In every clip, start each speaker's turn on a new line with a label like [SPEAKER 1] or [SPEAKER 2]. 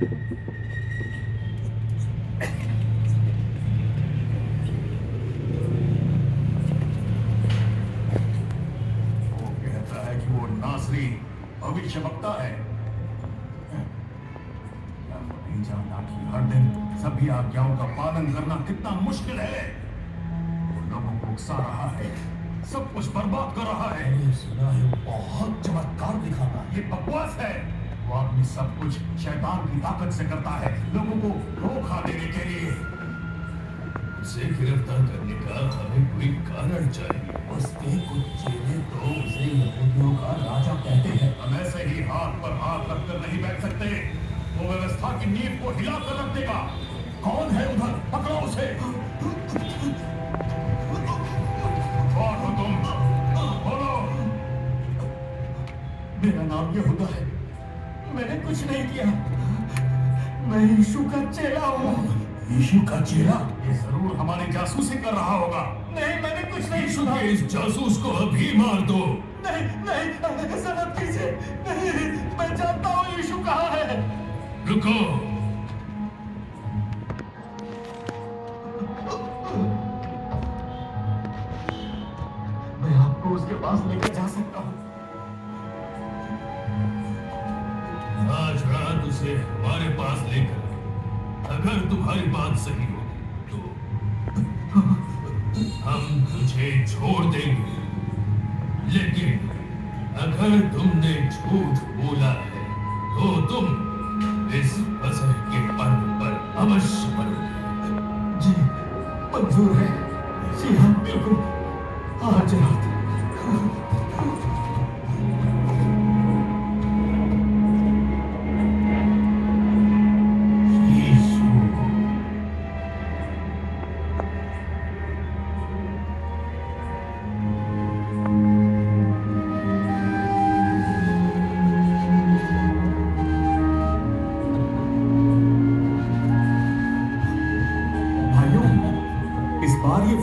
[SPEAKER 1] वो कहता है कि वो नासरी भविष्यवक्ता है। क्या वो नहीं जानता कि हर दिन सभी आज्ञाओं का पालन करना कितना मुश्किल है? वो लोगों को उकसा रहा है, सब कुछ बर्बाद कर रहा है।
[SPEAKER 2] मैंने सुना है वो बहुत चमत्कार दिखाता है।
[SPEAKER 1] ये बकवास है। वो आदमी सब कुछ शैतान की ताकत से करता है, लोगों को धोखा देने के लिए।
[SPEAKER 2] उसे गिरफ्तार करने का हमें कोई कारण चाहिए। उसके कुछ चेले तो उसे यहूदियों का राजा कहते हैं।
[SPEAKER 1] हम ऐसे ही हाथ पर हाथ रखकर नहीं बैठ सकते। वो व्यवस्था की नींव को हिला कर रख देगा। कौन है उधर? पकड़ो उसे। कौन हो तुम? बोलो।
[SPEAKER 2] मेरा नाम यहूदा है। मैंने कुछ नहीं किया। मैं यीशु का चेला हूँ।
[SPEAKER 1] यीशु का चेला? ये जरूर हमारी जासूसी कर रहा होगा।
[SPEAKER 2] नहीं, मैंने कुछ नहीं
[SPEAKER 1] यीशु
[SPEAKER 2] सुना।
[SPEAKER 1] के इस जासूस को अभी मार दो।
[SPEAKER 2] नहीं नहीं, ऐसा मत कीजिए। नहीं, मैं जानता हूँ यीशु कहाँ है।
[SPEAKER 1] रुको।
[SPEAKER 2] मैं आपको उसके पास लेकर जा सकता हूँ।
[SPEAKER 1] आज रात उसे हमारे पास लेकर आए। अगर तुम्हारी बात सही होगी तो हम तुझे छोड़ देंगे, लेकिन अगर तुमने झूठ बोला है तो तुम इस फसह के पर्व पर अवश्य मरोगे।
[SPEAKER 2] जी मंजूर है। जी हाँ, बिल्कुल। आज रात।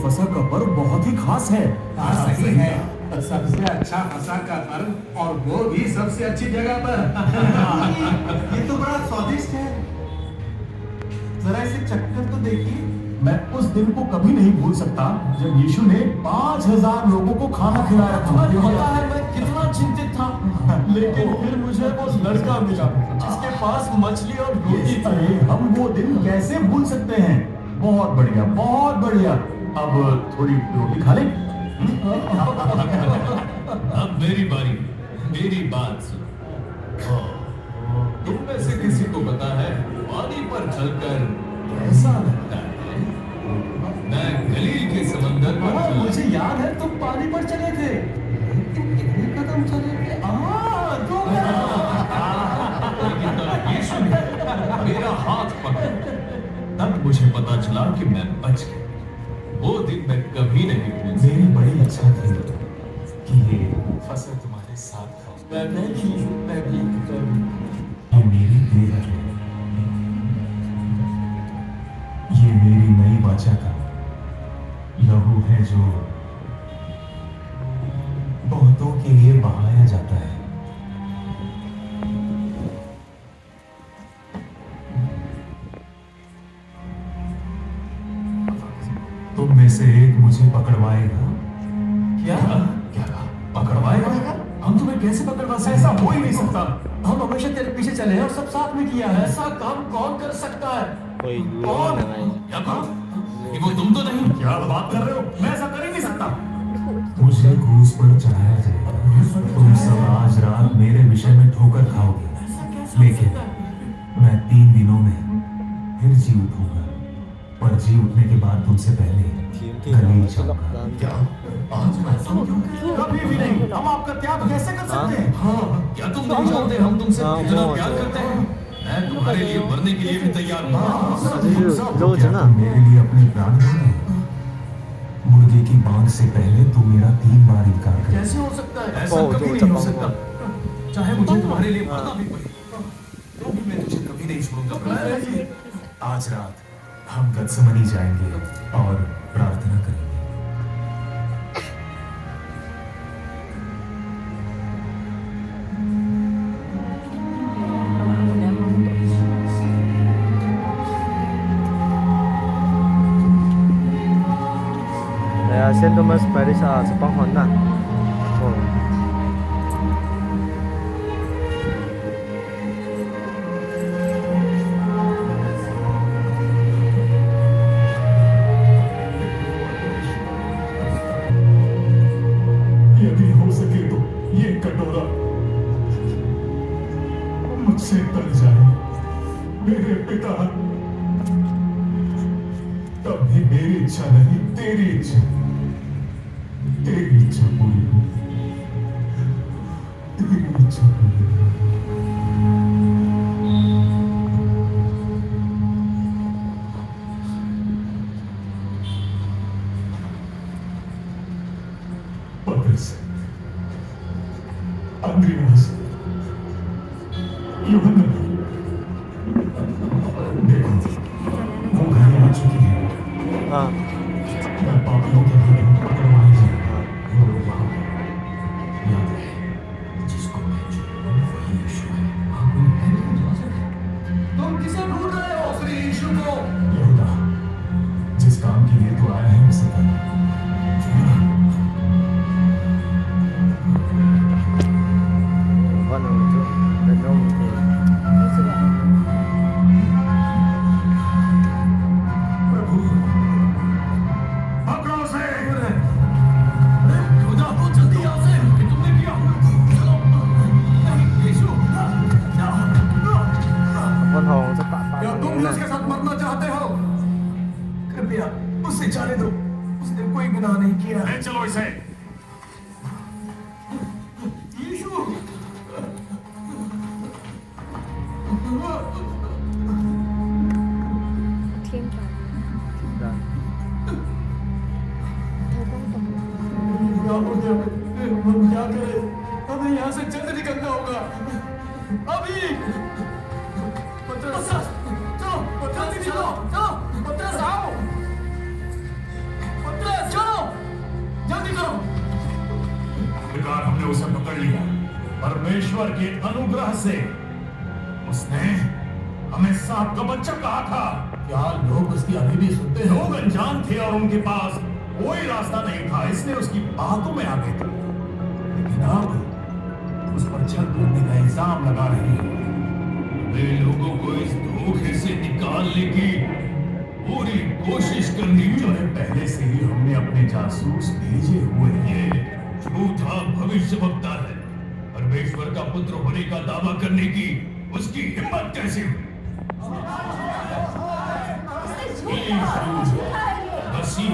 [SPEAKER 2] फसह का पर्व बहुत ही खास है।
[SPEAKER 3] सही है। सबसे अच्छा फसह का पर्व, और वो भी सबसे अच्छी जगह पर।
[SPEAKER 2] ये तो बड़ा स्वादिष्ट है। जरा इसे चखकर तो देखिए। मैं उस दिन को कभी नहीं भूल सकता जब यीशु ने 5000 लोगों को खाना खिलाया था। पता है मैं कितना चिंतित था, लेकिन फिर मुझे वो लड़का मिला जिसके पास मछली और रोटी थी। हम वो दिन कैसे भूल सकते हैं? बहुत बढ़िया, बहुत बढ़िया। अब थोड़ी रोटी खा लें।
[SPEAKER 1] अब मेरी बारी। मेरी बात सुनो।
[SPEAKER 2] तुम में से किसी को पता है पानी पर चलकर कैसा लगता है?
[SPEAKER 1] मैं गलील के समंदर पर
[SPEAKER 2] हाँ,
[SPEAKER 1] चला।
[SPEAKER 2] मुझे याद है तुम पानी पर चले थे। तुम कितने कदम चले थे? दो
[SPEAKER 1] लेकिन तब यीशु ने मेरा हाथ पकड़ा। तब मुझे पता चला कि मैं बच गया। वो दिन मैं कभी नहीं भूल सकता।
[SPEAKER 2] मेरी बड़ी इच्छा थी कि ये फसल तुम्हारे साथ हो। मैं भी ये मेरी देह है। ये मेरी नई वाचा का लहू है जो बहुतों के लिए बहाया जाता है। तुम में से एक मुझे पकड़वाएगा। क्या क्या पकड़वाएगा? हम तुम्हें कैसे पकड़वा सकते? ऐसा हो ही नहीं सकता। हम हमेशा तेरे पीछे चले हैं और सब साथ में किया है। ऐसा काम कौन कर सकता है? कौन?
[SPEAKER 1] क्या करो? ये वो तुम तो नहीं? क्या बात कर रहे हो? मैं ऐसा कर ही नहीं सकता।
[SPEAKER 2] मुझे क्रूस पर चढ़ाया जाएगा। तुम सब आज रात मेरे विषय में ठोकर खाओगे, लेकिन मैं 3 दिनों में फिर जी उठूंगा। और जी उठने के बाद तुमसे पहले गलील जाऊंगा। क्या आज रात हम क्यों? कभी भी नहीं। हम आपका त्याग कैसे कर सकते हैं? हाँ,
[SPEAKER 1] क्या तुम नहीं जानते हम तुमसे कितना प्यार करते हैं? मैं तुम्हारे लिए मरने के लिए भी तैयार हूँ।
[SPEAKER 2] तुम मेरे लिए अपने प्राण दोगे? मुर्गे की बांग से पहले तू मेरा 3 बार इनकार कर।
[SPEAKER 1] कैसे हो सकता है? ऐसा कभी नहीं हो सकता। चाहे मुझे तुम्हारे लिए मरना भी पड़े, तो भी मैं तुझे कभी नहीं छोड़ूंगा।
[SPEAKER 2] आज रात हम गत्समनी जाएंगे और प्रार्थना करेंगे।
[SPEAKER 4] Saint Thomas Parish Spong Honda. Oh.
[SPEAKER 2] यदि हो सके तो ये कटोरा मुझसे तर जाए मेरे पिता, तब भी मेरी इच्छा नहीं तेरी इच्छा, तेरी इच्छा पूरी हो, तेरी इच्छा पूरी हो। Patrice, Andreas, Johanna, देखो वो घड़ी आ चुकी है।
[SPEAKER 4] हाँ
[SPEAKER 2] मैं पापियों के घड़ी पकड़वाने जाऊंगा। वो लोग वहां हैं। याद रहे, जिसको मैं चुनूं वही यीशु है। वहां कोई है नहीं जा सके।
[SPEAKER 3] तुम किसे ढूंढ रहे हो? श्री यीशु को।
[SPEAKER 2] यहूदा, जिस काम के लिए तू आया है उसे कर।
[SPEAKER 4] One or two. The gnome thing.
[SPEAKER 2] प्रभु, पकड़ो उसे।
[SPEAKER 1] यहूदा, जल्दी आओ से, कि तुमने किया। चलो, यीशु,
[SPEAKER 4] Con hồn sẽ bạ bạ
[SPEAKER 3] क्या तुम भी
[SPEAKER 4] này.
[SPEAKER 3] उसके साथ मरना चाहते हो?
[SPEAKER 5] कृपया उसे जाने दो, उसने कोई गुनाह नहीं किया।
[SPEAKER 2] ले चलो इसे।
[SPEAKER 5] यीशु,
[SPEAKER 6] Thiên thần,
[SPEAKER 4] Rồi.
[SPEAKER 6] thưa con tùng.
[SPEAKER 5] क्या हो गया? हम क्या करें? हमें यहाँ से जल्द निकलना होगा। अभी पतरस, चलो, पतरस निकलो, चलो, पतरस आओ, पतरस चलो, जल्दी करो।
[SPEAKER 2] बेकार हमने उसे पकड़ लिया। परमेश्वर के अनुग्रह से उसने हमें सांप का बच्चा कहा था।
[SPEAKER 5] क्या लोग उसकी अभी भी सुनते हैं?
[SPEAKER 2] लोग अनजान थे और उनके पास कोई रास्ता नहीं था, इसलिए उसकी बातों में आ गए थे। लेकिन अब उस पर छल करने का इल्जाम लगा रहे हैं।
[SPEAKER 1] वे लोगों को इस धोखे से निकालने की पूरी कोशिश करनी चाहिए।
[SPEAKER 2] उन्हें पहले से ही हमने अपने जासूस भेजे हुए हैं।
[SPEAKER 1] ये झूठा भविष्यवक्ता है। परमेश्वर का पुत्र होने का दावा करने की उसकी हिम्मत कैसे हुई? मसीह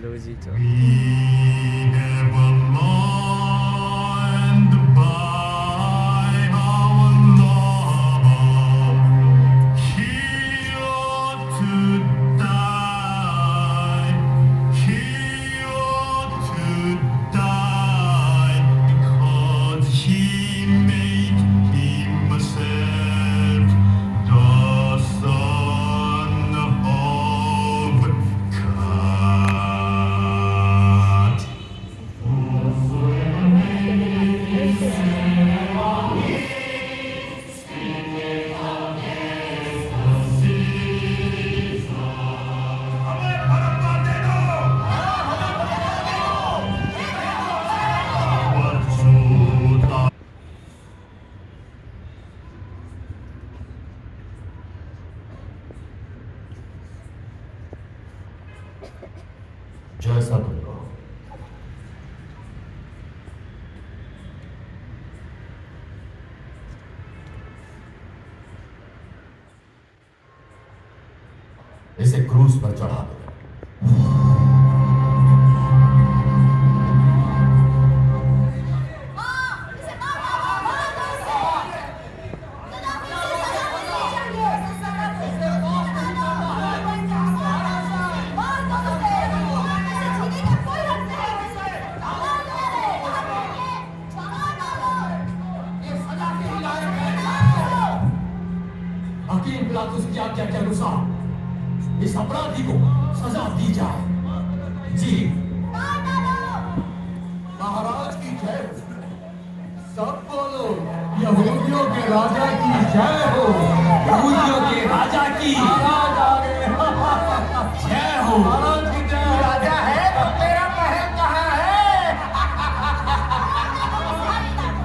[SPEAKER 4] 루지죠.
[SPEAKER 1] We never mind by our love. He ought to die. He ought to die because he made himself the son of God.
[SPEAKER 2] जैसा तुम कहो। इसे क्रूज पर चढ़ा दो। हकीम पिलातुस की आज्ञा के अनुसार इस अपराधी को सजा दी जाए। जी
[SPEAKER 5] महाराज की जय हो। सब बोलो, यहूदियों के राजा की जय हो।
[SPEAKER 2] यहूदियों के राजा की
[SPEAKER 5] महाराज आ गए।
[SPEAKER 2] जय हो।
[SPEAKER 5] महाराज की जय। राजा है तो तेरा महल कहाँ है?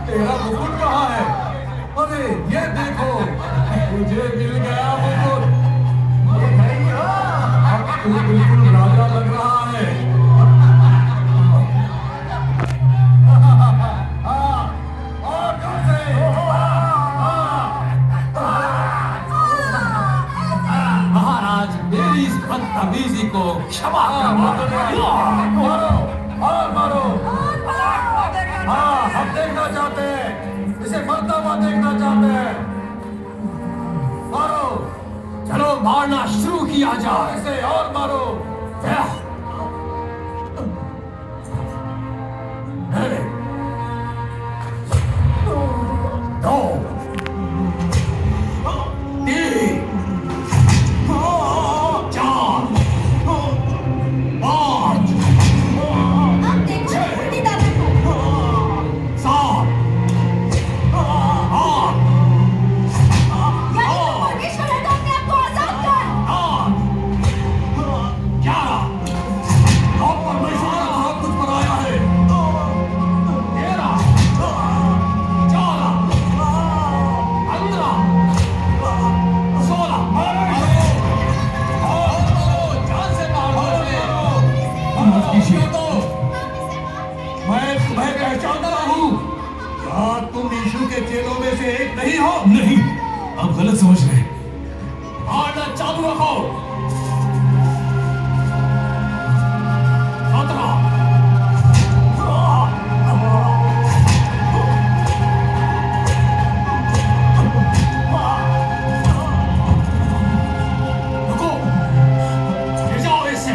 [SPEAKER 5] तेरा मुकुट कहाँ है? अरे ये देखो, मुझे मिल गया मुकुट। ये नहीं हो, अब तू बिल्कुल राजा लग रहा है। और जोर से।
[SPEAKER 2] महाराज मेरी इस बदतमीजी को क्षमा करना।
[SPEAKER 5] मारो, और मारो। हाँ, हम देखना चाहते हैं, इसे मरता हुआ देखना चाहते हैं। मारो,
[SPEAKER 2] चलो मारना शुरू किया जाए।
[SPEAKER 5] इसे और मारो।
[SPEAKER 2] दो तीन चार पाँच सात आठ
[SPEAKER 5] मैं तुम्हें पहचानता हूँ। क्या तुम यीशु के चेलों में से एक नहीं हो?
[SPEAKER 1] नहीं, आप गलत समझ रहे हैं।
[SPEAKER 2] मारना चालू रखो। 17 रुको, ले जाओ इसे।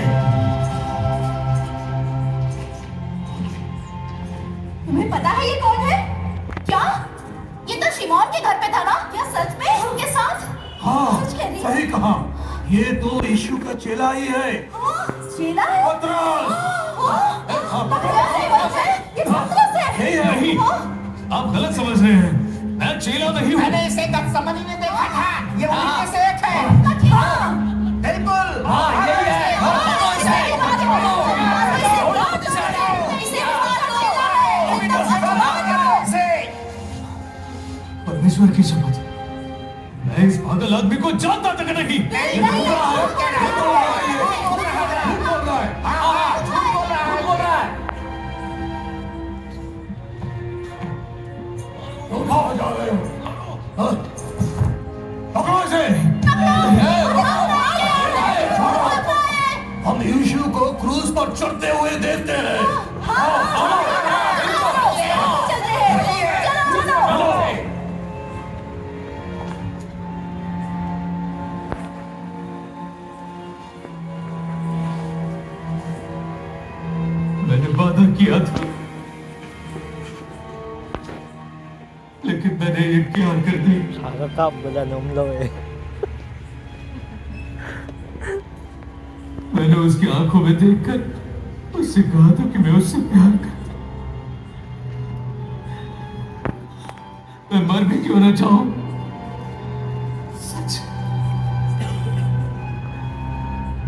[SPEAKER 7] तुम्हें पता है ये कौन है? क्या? ये तो शिमोन के घर पे था ना? क्या सच में उनके साथ?
[SPEAKER 5] हाँ,
[SPEAKER 7] सच कह रही?
[SPEAKER 5] सही कहा। ये तो यीशु का चेला ही है।
[SPEAKER 7] हाँ, चेला है?
[SPEAKER 5] पतरस!
[SPEAKER 7] पतरस है, बच्चे? ये पतरस है?
[SPEAKER 1] नहीं, आप गलत समझ रहे हैं। मैं चेला नहीं हूँ।
[SPEAKER 8] मैंने इसे गतसमनी में देखा था। ये उन्हीं में से एक है।
[SPEAKER 7] हाँ,
[SPEAKER 8] बिल्कुल।
[SPEAKER 2] हाँ, यही है।
[SPEAKER 1] परमेश्वर की शपथ, मैं इस पागल आदमी को जानता तक नहीं।
[SPEAKER 5] तुम कहाँ जा रहे हो? हाँ? पकड़ो इसे। हम यीशु को क्रूज पर
[SPEAKER 1] चढ़ते हुए देखते हैं।
[SPEAKER 7] चलते हैं, चलो चलो।
[SPEAKER 1] मैंने वादा किया था, लेकिन मैंने ये क्या कर दी।
[SPEAKER 4] Kakakap wala nung lo eh.
[SPEAKER 1] मैंने उसकी आंखों में देखकर उससे कहा था कि मैं उससे प्यार करता हूं। मैं मर भी क्यों ना चाहूं, सच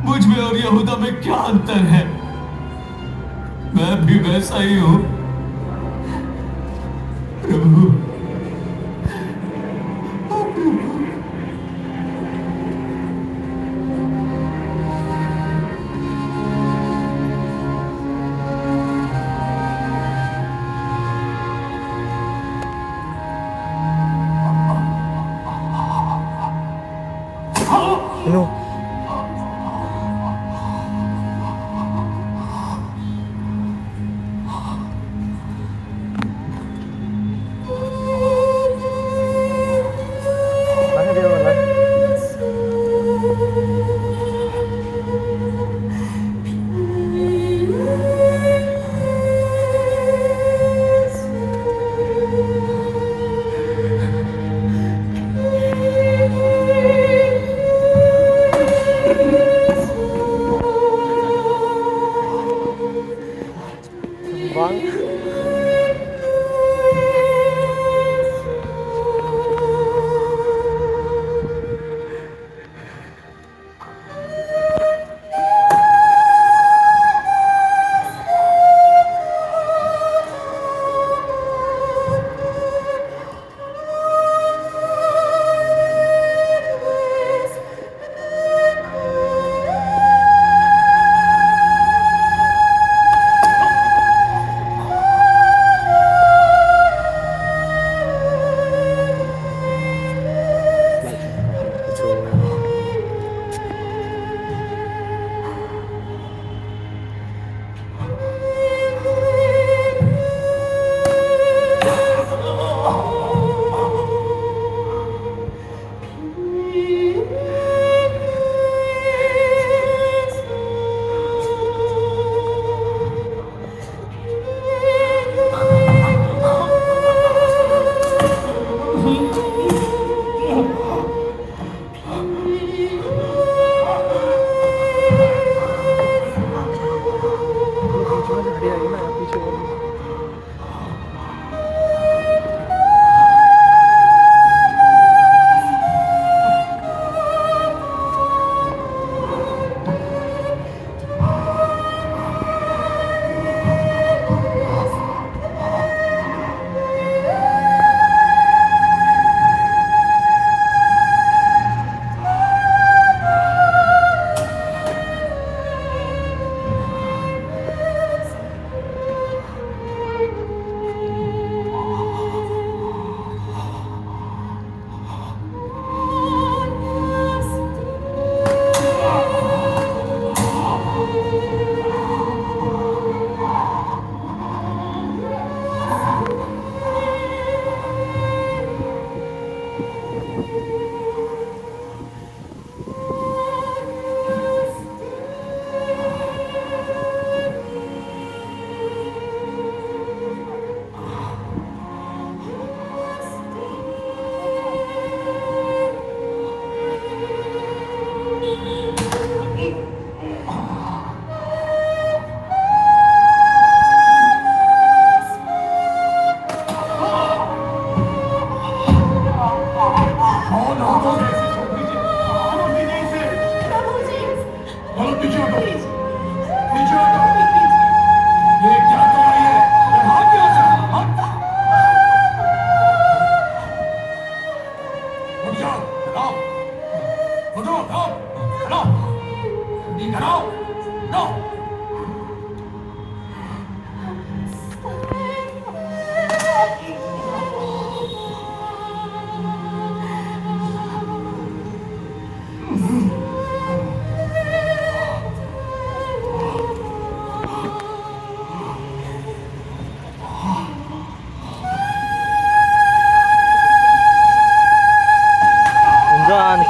[SPEAKER 1] मुझ में और यहूदा में क्या अंतर है? मैं भी वैसा ही हूं। प्रभु,
[SPEAKER 4] Ano?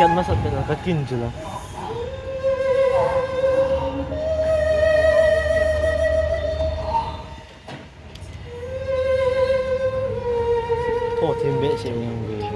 [SPEAKER 4] Ikan mas at nakakinjo lang. Oh, timbe siya yung video.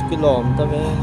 [SPEAKER 4] Kilom também.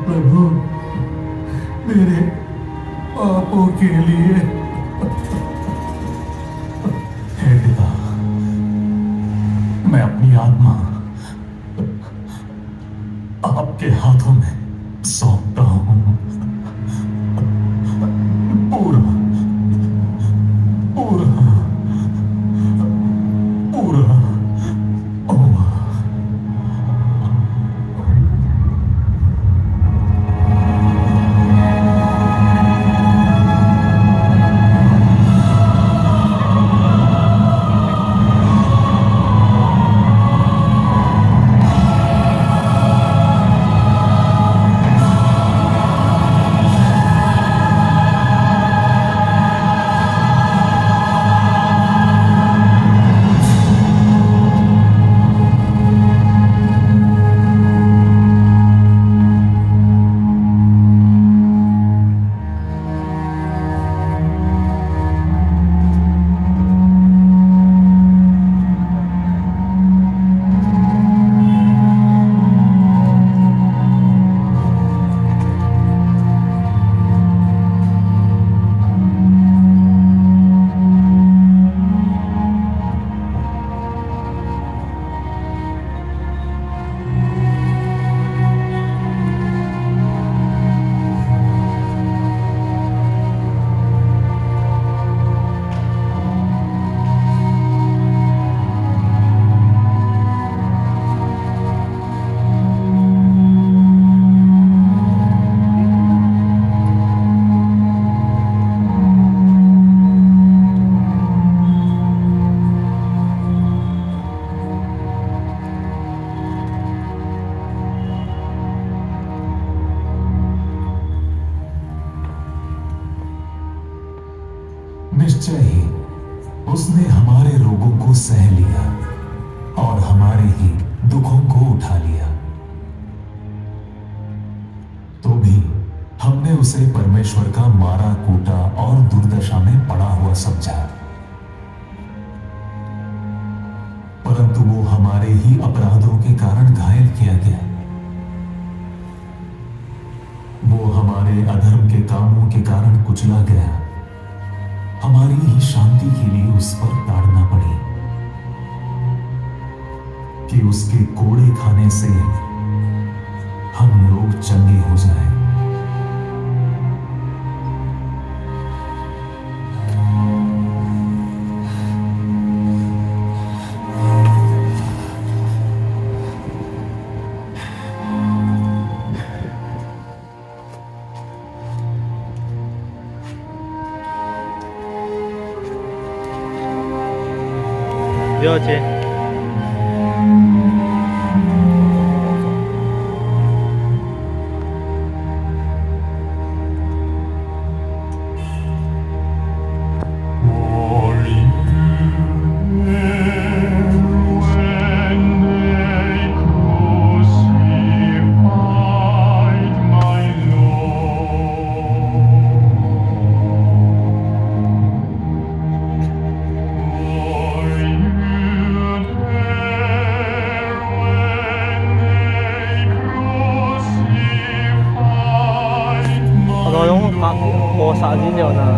[SPEAKER 2] प्रभु मेरे पापों के लिए हे पिता, मैं अपनी आत्मा आपके हाथों में सौंपता हूं। पूरा पूरा पूरा निश्चय ही उसने हमारे रोगों को सह लिया और हमारे ही दुखों को उठा लिया। तो भी हमने उसे परमेश्वर का मारा कूटा और दुर्दशा में पड़ा हुआ समझा, परंतु वो हमारे ही अपराधों के कारण घायल किया गया। वो हमारे अधर्म के कामों के कारण कुचला गया, हमारी ही शांति के लिए उस पर ताड़ना पड़ी कि उसके कोड़े खाने से हम लोग चंगे हो जाएं।
[SPEAKER 4] Vioche. Có xạ dữ liệu nào.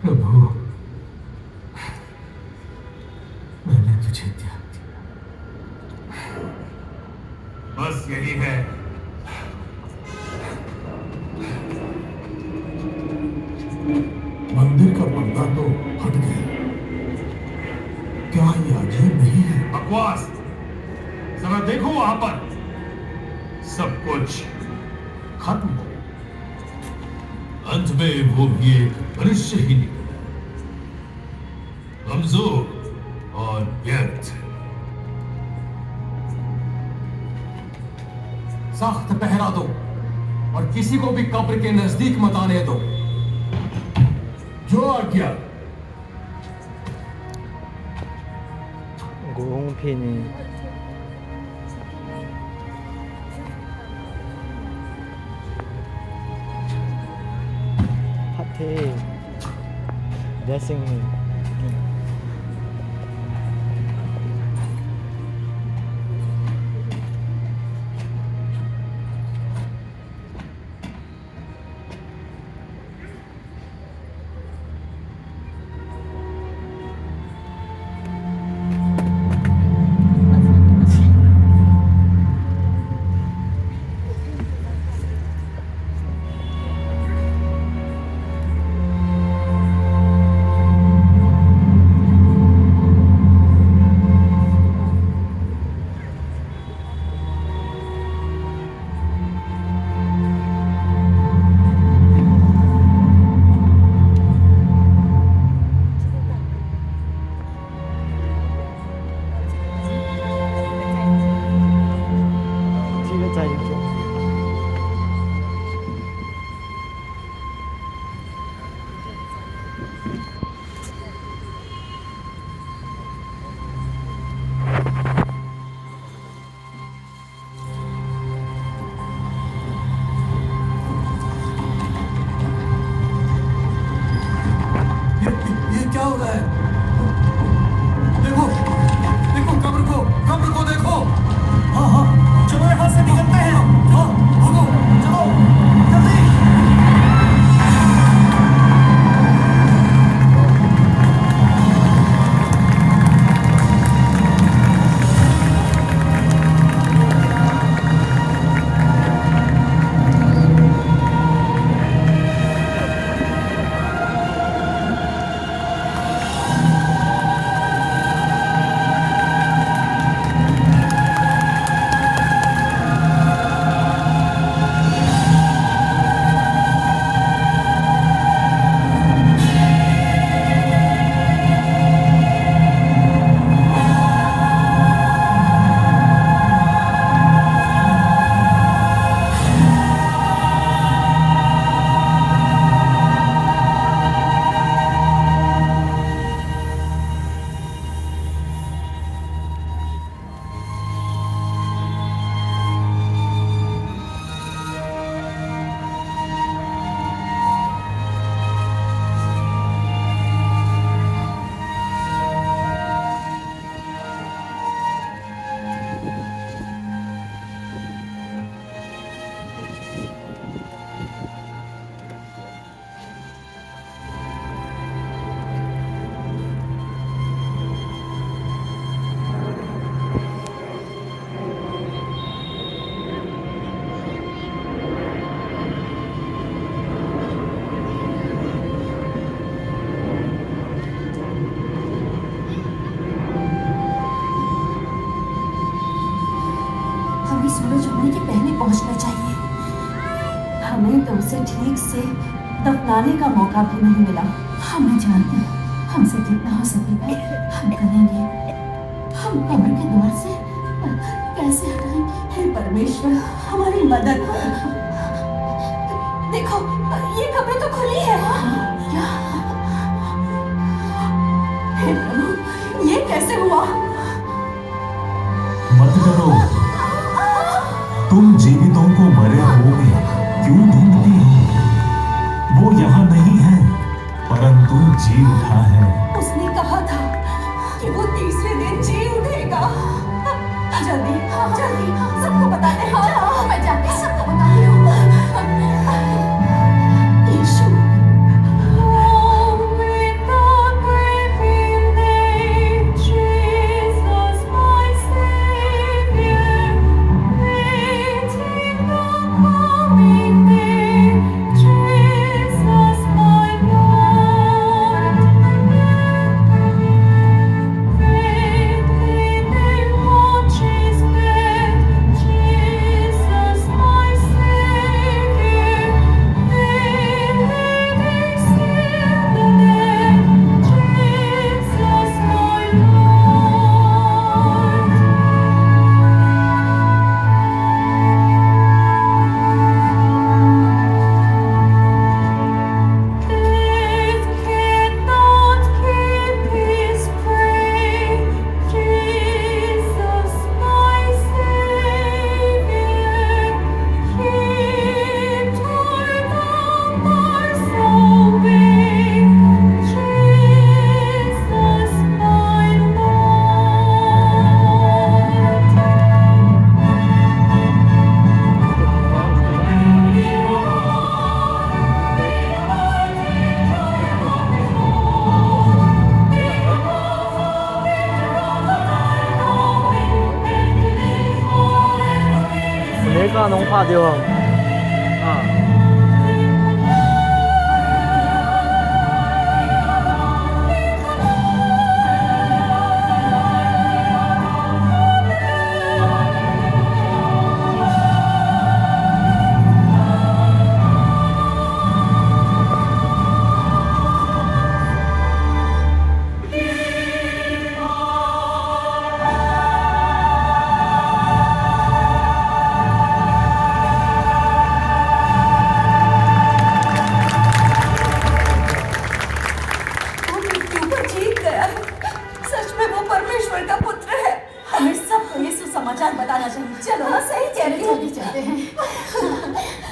[SPEAKER 2] प्रभु, मैंने तुझे त्याग दिया।
[SPEAKER 1] बस यही है।
[SPEAKER 5] मंदिर का पर्दा तो हट गया, क्या ये अजीब नहीं है?
[SPEAKER 1] बकवास, जरा देखो वहां पर, सब कुछ खत्म हो। अंत में वो भी एक मनुष्य ही निकला, कमजोर और व्यर्थ।
[SPEAKER 5] सख्त पहरा दो और किसी को भी कब्र के नजदीक मत आने दो। जो आज्ञा।
[SPEAKER 4] 공공핀이 파티 레싱 在里面。
[SPEAKER 5] ये क्या हो रहा है? देखो, देखो कब्र को देखो। हाँ हाँ, चलो यहाँ से निकलते हैं। हाँ, भागो, चलो, जल्दी।
[SPEAKER 7] हमें सूरज उगने के पहले पहुंचना चाहिए। हमें तो उसे ठीक से दफनाने का मौका भी नहीं मिला। हमें जानते हैं हमसे जितना हो सकेगा हम करेंगे। हम कब्र के द्वार से कैसे हटाएंगे? हे परमेश्वर, हमारी मदद करो। देखो, ये कब्र तो खुली है। क्या? हे प्रभु, ये कैसे हुआ?
[SPEAKER 2] मत करो, तुम जीवितों को मरे हुए क्यों ढूंढती हो? वो यहाँ नहीं है, परंतु जी उठा है।
[SPEAKER 7] उसने कहा था कि वो तीसरे दिन जी उठेगा। जल्दी जल्दी सबको बताते हैं। मैं जाके सबको बताती हूँ। यीशु,
[SPEAKER 4] 能化掉啊。
[SPEAKER 7] हे बताना चाहिए। चलो ना, सही कह रही हो।
[SPEAKER 6] चलते हैं